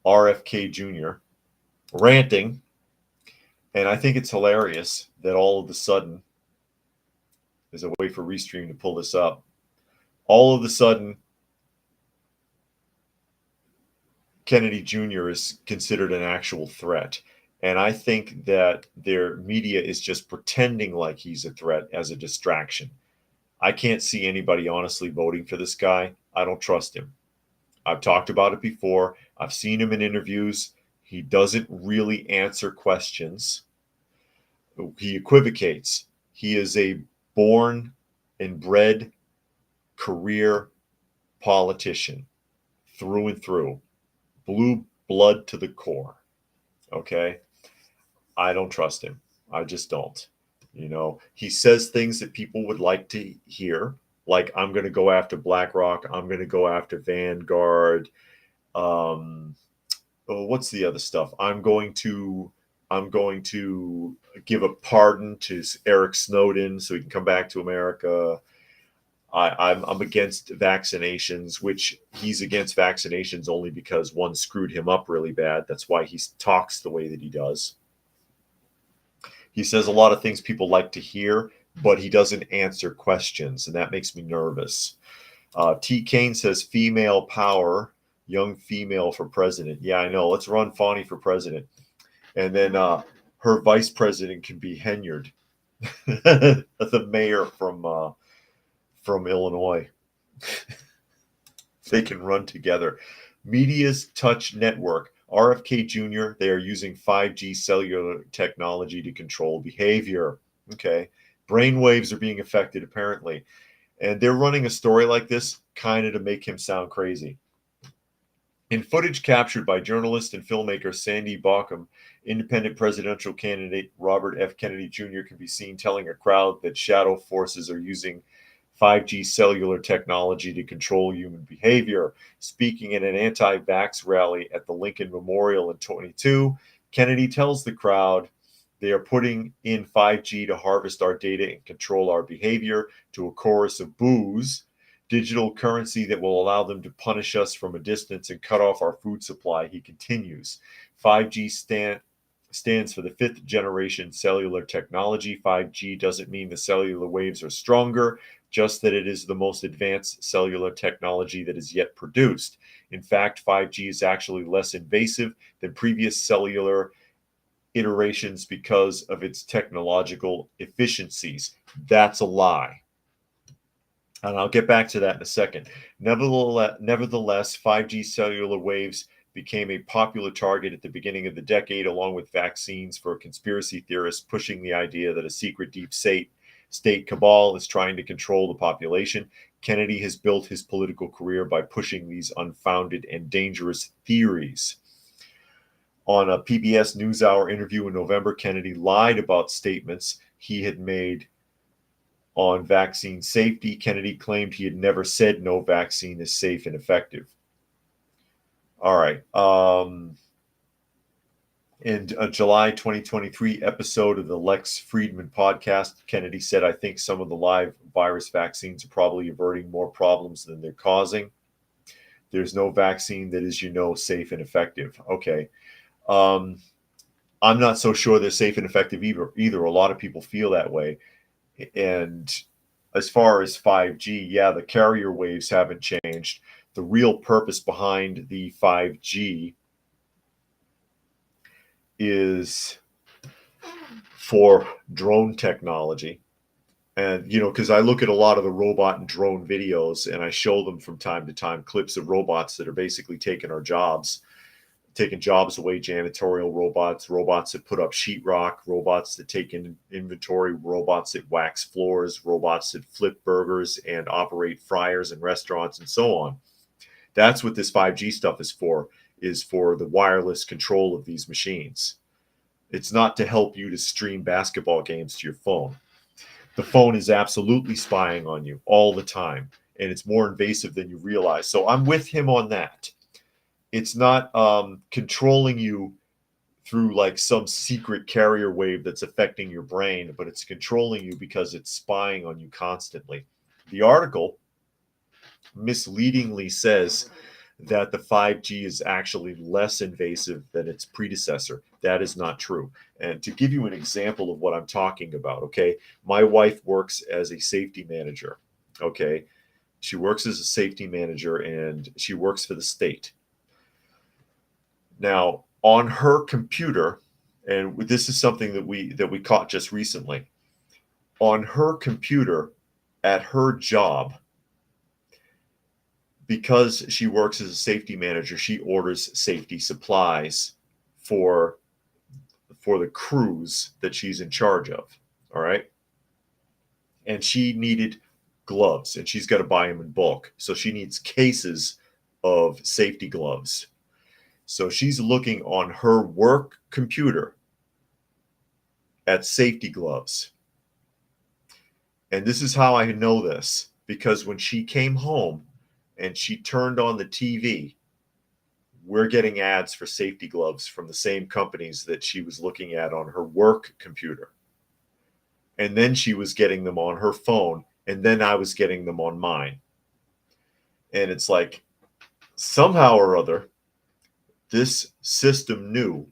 RFK Jr. ranting. And I think it's hilarious that all of a sudden, there's a way for Restream to pull this up. All of a sudden, Kennedy Jr. is considered an actual threat. And I think that their media is just pretending like he's a threat as a distraction. I can't see anybody honestly voting for this guy. I don't trust him. I've talked about it before. I've seen him in interviews. He doesn't really answer questions. He equivocates. He is a born and bred career politician through and through. Blue blood to the core. Okay? I don't trust him. I just don't. You know, he says things that people would like to hear, like, I'm going to go after BlackRock. I'm going to go after Vanguard. What's the other stuff? I'm going to give a pardon to Eric Snowden so he can come back to America. I'm against vaccinations, which he's against vaccinations only because one screwed him up really bad. That's why he talks the way that he does. He says a lot of things people like to hear, but he doesn't answer questions, and that makes me nervous. T. Kane says female power, young female for president. Yeah, I know. Let's run Fawny for president. And then her vice president can be Henyard, the mayor from Illinois. They can run together. Media's Touch Network. RFK Jr., they are using 5G cellular technology to control behavior. Okay. Brainwaves are being affected, apparently. And they're running a story like this kind of to make him sound crazy. In footage captured by journalist and filmmaker Sandy Bauckham, independent presidential candidate Robert F. Kennedy Jr. can be seen telling a crowd that shadow forces are using 5G cellular technology to control human behavior. Speaking at an anti-vax rally at the Lincoln Memorial in 22, Kennedy tells the crowd they are putting in 5G to harvest our data and control our behavior, to a chorus of boos. Digital currency that will allow them to punish us from a distance and cut off our food supply, he continues. 5G stands for the fifth generation cellular technology. 5G doesn't mean the cellular waves are stronger, just that it is the most advanced cellular technology that is yet produced. In fact, 5G is actually less invasive than previous cellular iterations because of its technological efficiencies. That's a lie. And I'll get back to that in a second. Nevertheless, 5G cellular waves became a popular target at the beginning of the decade, along with vaccines, for conspiracy theorists pushing the idea that a secret deep state state cabal is trying to control the population. Kennedy has built his political career by pushing these unfounded and dangerous theories. On a PBS NewsHour interview in November, Kennedy lied about statements he had made on vaccine safety. Kennedy claimed he had never said no vaccine is safe and effective. All right. In a July 2023 episode of the Lex Friedman podcast, Kennedy said, I think some of the live virus vaccines are probably averting more problems than they're causing. There's no vaccine that is, safe and effective. Okay. I'm not so sure they're safe and effective either. A lot of people feel that way. And as far as 5G, yeah, the carrier waves haven't changed. The real purpose behind the 5G is for drone technology. And, because I look at a lot of the robot and drone videos and I show them from time to time clips of robots that are basically taking jobs away, janitorial robots that put up sheetrock, robots that take in inventory, robots that wax floors, robots that flip burgers and operate fryers in restaurants and so on. That's what this 5G stuff is for the wireless control of these machines. It's not to help you to stream basketball games to your phone. The phone is absolutely spying on you all the time, and it's more invasive than you realize. So I'm with him on that. It's not controlling you through like some secret carrier wave that's affecting your brain, but it's controlling you because it's spying on you constantly. The article misleadingly says that the 5G is actually less invasive than its predecessor. That is not true. And to give you an example of what I'm talking about, okay, my wife works as a safety manager, okay? She works as a safety manager and she works for the state. Now, on her computer, and this is something that we caught just recently, on her computer at her job, because she works as a safety manager, she orders safety supplies for the crews that she's in charge of. All right. And she needed gloves, and she's got to buy them in bulk. So she needs cases of safety gloves. So she's looking on her work computer at safety gloves. And this is how I know this, because when she came home and she turned on the TV, we're getting ads for safety gloves from the same companies that she was looking at on her work computer. And then she was getting them on her phone, and then I was getting them on mine. And it's like, somehow or other, this system knew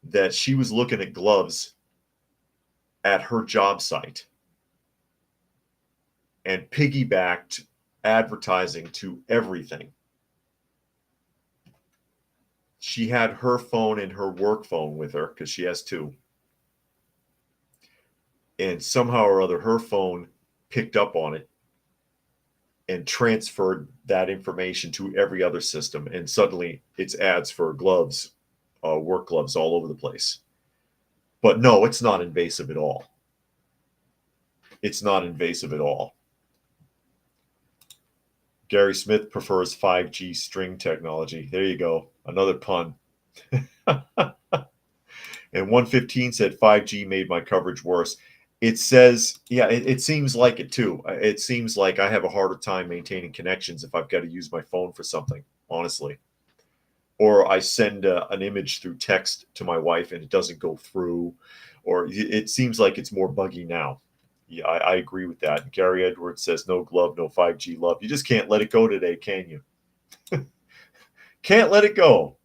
that she was looking at gloves at her job site and piggybacked advertising to everything. She had her phone and her work phone with her because she has two. And somehow or other, her phone picked up on it and transferred that information to every other system. And suddenly it's ads for gloves, work gloves all over the place. But no, it's not invasive at all. It's not invasive at all. Gary Smith prefers 5G string technology. There you go. Another pun. And 115 said 5G made my coverage worse. It says, yeah, it seems like it too. It seems like I have a harder time maintaining connections if I've got to use my phone for something, honestly. Or I send an image through text to my wife and it doesn't go through. Or it seems like it's more buggy now. Yeah, I agree with that. Gary Edwards says, no glove, no 5G love. You just can't let it go today, can you? Can't let it go.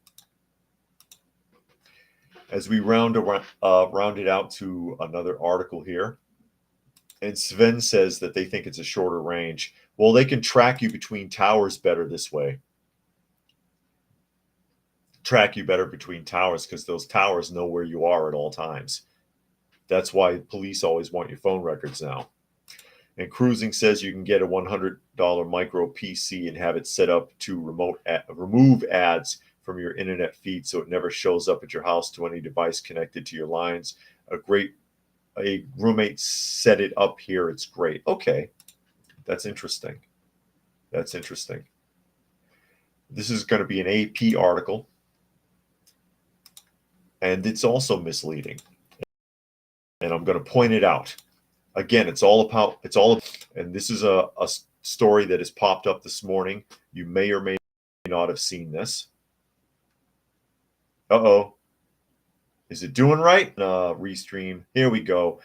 As we round it out to another article here. And Sven says that they think it's a shorter range. Well, they can track you between towers better this way. Track you better between towers because those towers know where you are at all times. That's why police always want your phone records now. And Cruising says you can get a $100 micro PC and have it set up to remove ads from your internet feed so it never shows up at your house to any device connected to your lines. a roommate set it up here. It's great. Okay, that's interesting. That's interesting. This is going to be an AP article, and it's also misleading. And I'm going to point it out. Again, and this is a story that has popped up this morning. You may or may not have seen this. Uh-oh. Is it doing right? Restream. Here we go.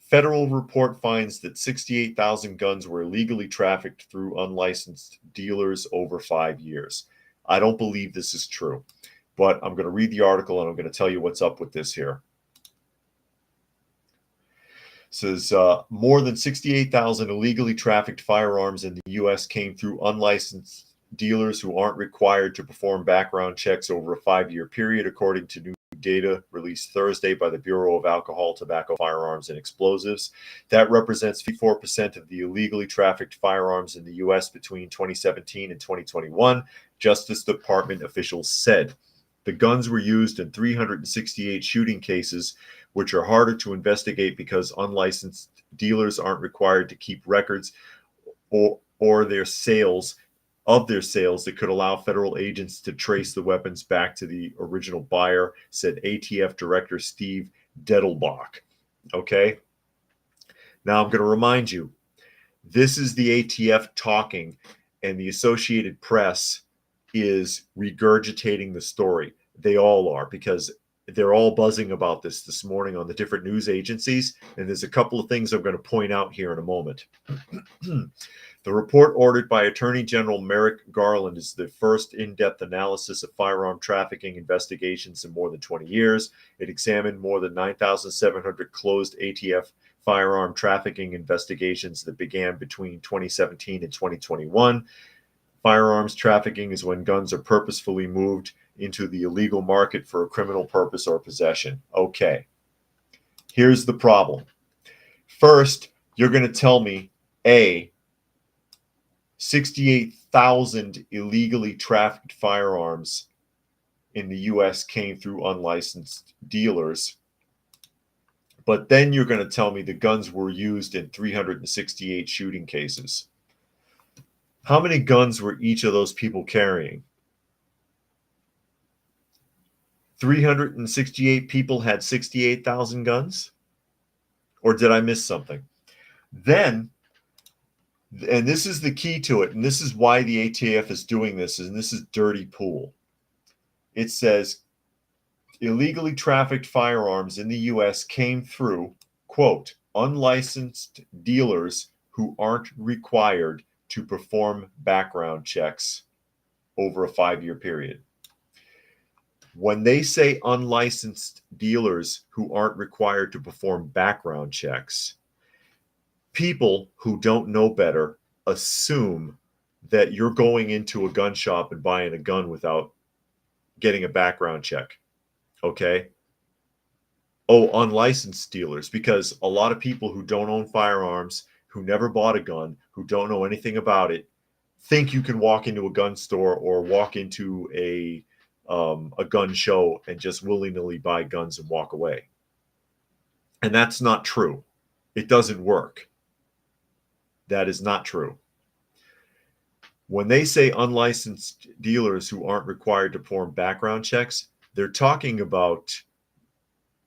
Federal report finds that 68,000 guns were illegally trafficked through unlicensed dealers over 5 years. I don't believe this is true, but I'm going to read the article and I'm going to tell you what's up with this here. It says more than 68,000 illegally trafficked firearms in the U.S. came through unlicensed dealers who aren't required to perform background checks over a 5-year period, according to new data released Thursday by the Bureau of Alcohol, Tobacco, Firearms, and Explosives. That represents 54% of the illegally trafficked firearms in the U.S. between 2017 and 2021, Justice Department officials said. The guns were used in 368 shooting cases, which are harder to investigate because unlicensed dealers aren't required to keep records or their sales that could allow federal agents to trace the weapons back to the original buyer, said ATF Director Steve Dettelbach. Okay? Now I'm going to remind you, this is the ATF talking, and the Associated Press is regurgitating the story. They all are, because they're all buzzing about this morning on the different news agencies, and there's a couple of things I'm going to point out here in a moment. The report, ordered by Attorney General Merrick Garland, is the first in-depth analysis of firearm trafficking investigations in more than 20 years. It examined more than 9,700 closed ATF firearm trafficking investigations that began between 2017 and 2021. Firearms trafficking is when guns are purposefully moved into the illegal market for a criminal purpose or possession. Okay, here's the problem. First, you're going to tell me, 68,000 illegally trafficked firearms in the U.S. came through unlicensed dealers, but then you're going to tell me the guns were used in 368 shooting cases. How many guns were each of those people carrying? 368 people had 68,000 guns? Or did I miss something? Then, and this is the key to it, and this is why the ATF is doing this, and this is dirty pool. It says illegally trafficked firearms in the U.S. came through, quote, unlicensed dealers who aren't required to perform background checks over a 5-year period. When they say unlicensed dealers who aren't required to perform background checks, people who don't know better assume that you're going into a gun shop and buying a gun without getting a background check. Okay? Oh, unlicensed dealers, because a lot of people who don't own firearms, who never bought a gun, who don't know anything about it, think you can walk into a gun store or walk into a gun show and just willy-nilly buy guns and walk away. And that's not true. It doesn't work. That is not true. When they say unlicensed dealers who aren't required to perform background checks, they're talking about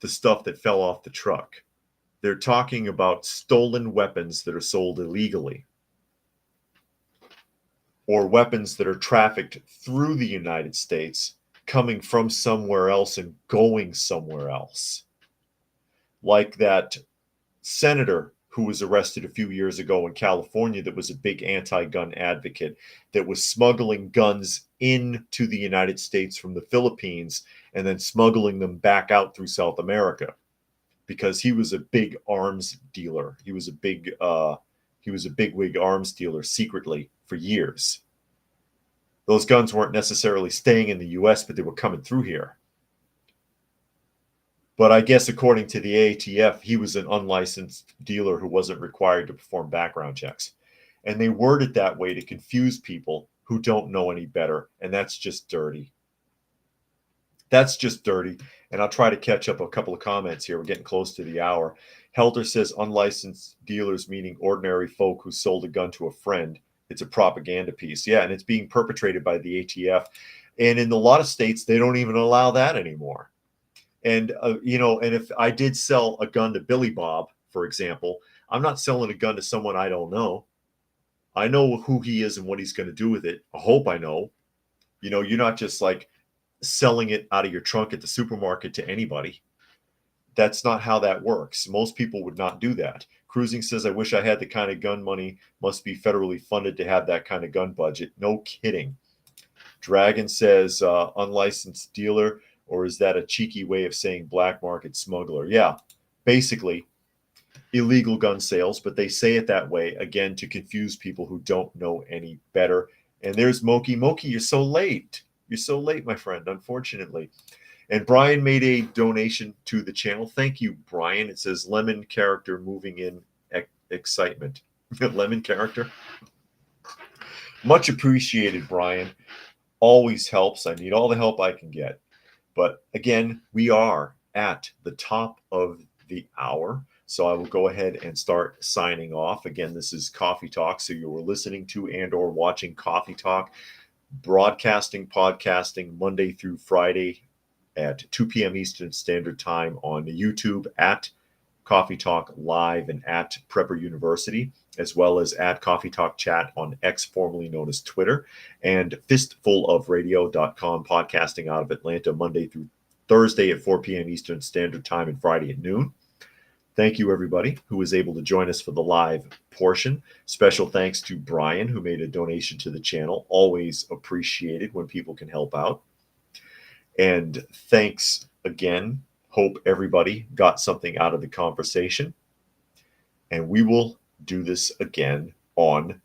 the stuff that fell off the truck. They're talking about stolen weapons that are sold illegally, or weapons that are trafficked through the United States, coming from somewhere else and going somewhere else. Like that senator who was arrested a few years ago in California that was a big anti-gun advocate, that was smuggling guns into the United States from the Philippines and then smuggling them back out through South America, because he was a big arms dealer. He was a bigwig arms dealer secretly for years. Those guns weren't necessarily staying in the U.S., but they were coming through here. But I guess according to the ATF, he was an unlicensed dealer who wasn't required to perform background checks. And they word it that way to confuse people who don't know any better. And that's just dirty. That's just dirty. And I'll try to catch up a couple of comments here. We're getting close to the hour. Helter says unlicensed dealers, meaning ordinary folk who sold a gun to a friend. It's a propaganda piece. Yeah, and it's being perpetrated by the ATF. And in a lot of states, they don't even allow that anymore. And, and if I did sell a gun to Billy Bob, for example, I'm not selling a gun to someone I don't know. I know who he is and what he's going to do with it. I hope I know. You're not just like selling it out of your trunk at the supermarket to anybody. That's not how that works. Most people would not do that. Cruising says, I wish I had the kind of gun money. Must be federally funded to have that kind of gun budget. No kidding. Dragon says, unlicensed dealer, or is that a cheeky way of saying black market smuggler? Yeah, basically illegal gun sales, but they say it that way, again, to confuse people who don't know any better. And there's Moki. Moki, you're so late. You're so late, my friend, unfortunately. And Brian made a donation to the channel. Thank you, Brian. It says lemon character moving in excitement. Lemon character. Much appreciated, Brian. Always helps. I need all the help I can get. But again, we are at the top of the hour. So I will go ahead and start signing off. Again, this is Coffee Talk. So you were listening to and or watching Coffee Talk, broadcasting, podcasting Monday through Friday at 2 p.m. Eastern Standard Time on YouTube at Coffee Talk Live and at Prepper University, as well as at Coffee Talk Chat on X, formerly known as Twitter, and fistfulofradio.com, podcasting out of Atlanta Monday through Thursday at 4 p.m. Eastern Standard Time and Friday at noon. Thank you, everybody who was able to join us for the live portion. Special thanks to Brian, who made a donation to the channel. Always appreciated when people can help out. And thanks again. Hope everybody got something out of the conversation. And we will do this again on